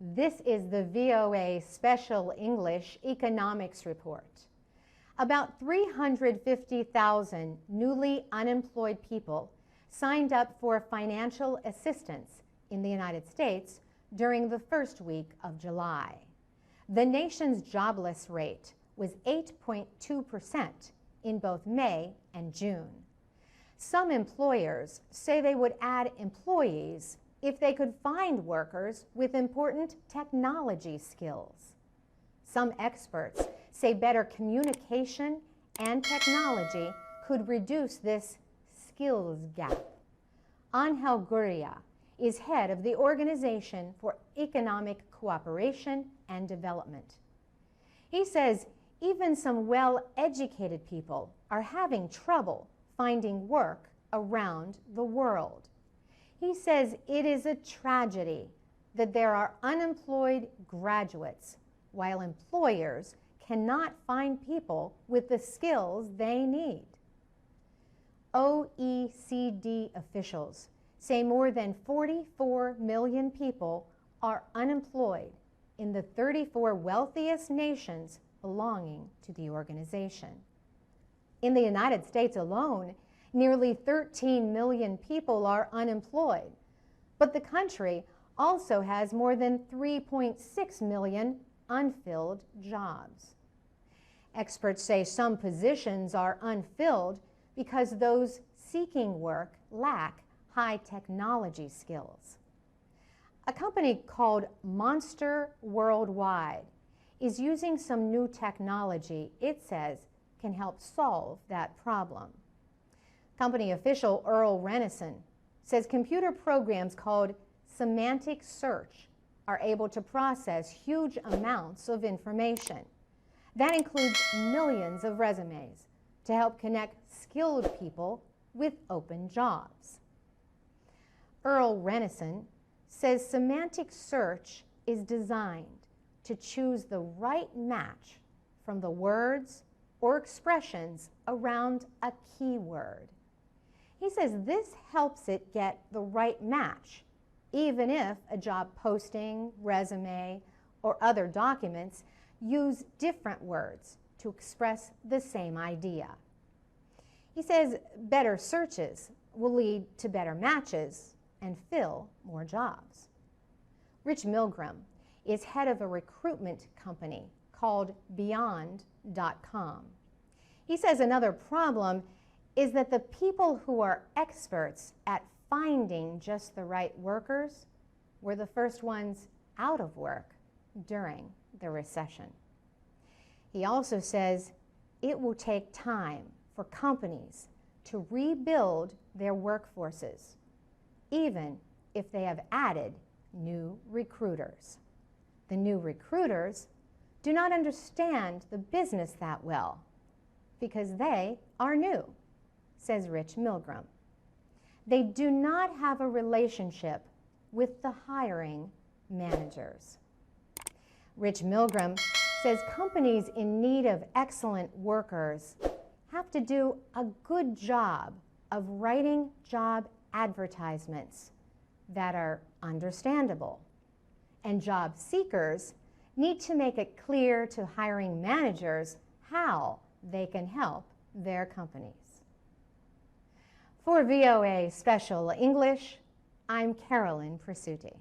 This is the VOA Special English Economics Report. About 350,000 newly unemployed people signed up for financial assistance in the United States during the first week of July. The nation's jobless rate was 8.2% in both May and June. Some employers say they would add employees if they could find workers with important technology skills. Some experts say better communication and technology could reduce this skills gap. Angel Gurria is head of the Organization for Economic Cooperation and Development. He says even some well-educated people are having trouble finding work around the world. He says it is a tragedy that there are unemployed graduates while employers cannot find people with the skills they need. OECD officials say more than 44 million people are unemployed in the 34 wealthiest nations belonging to the organization. In the United States alone, nearly 13 million people are unemployed, but the country also has more than 3.6 million unfilled jobs. Experts say some positions are unfilled because those seeking work lack high technology skills. A company called Monster Worldwide is using some new technology it says can help solve that problem. Company official Earl Renison says computer programs called semantic search are able to process huge amounts of information. That includes millions of resumes to help connect skilled people with open jobs. Earl Renison says semantic search is designed to choose the right match from the words or expressions around a keyword. He says this helps it get the right match, even if a job posting, resume, or other documents use different words to express the same idea. He says better searches will lead to better matches and fill more jobs. Rich Milgram is head of a recruitment company called Beyond.com. He says another problem is that the people who are experts at finding just the right workers were the first ones out of work during the recession. He also says it will take time for companies to rebuild their workforces, even if they have added new recruiters. The new recruiters do not understand the business that well because they are new, says Rich Milgram. They do not have a relationship with the hiring managers. Rich Milgram says companies in need of excellent workers have to do a good job of writing job advertisements that are understandable, and job seekers need to make it clear to hiring managers how they can help their companies. For VOA Special English, I'm Carolyn Presutti.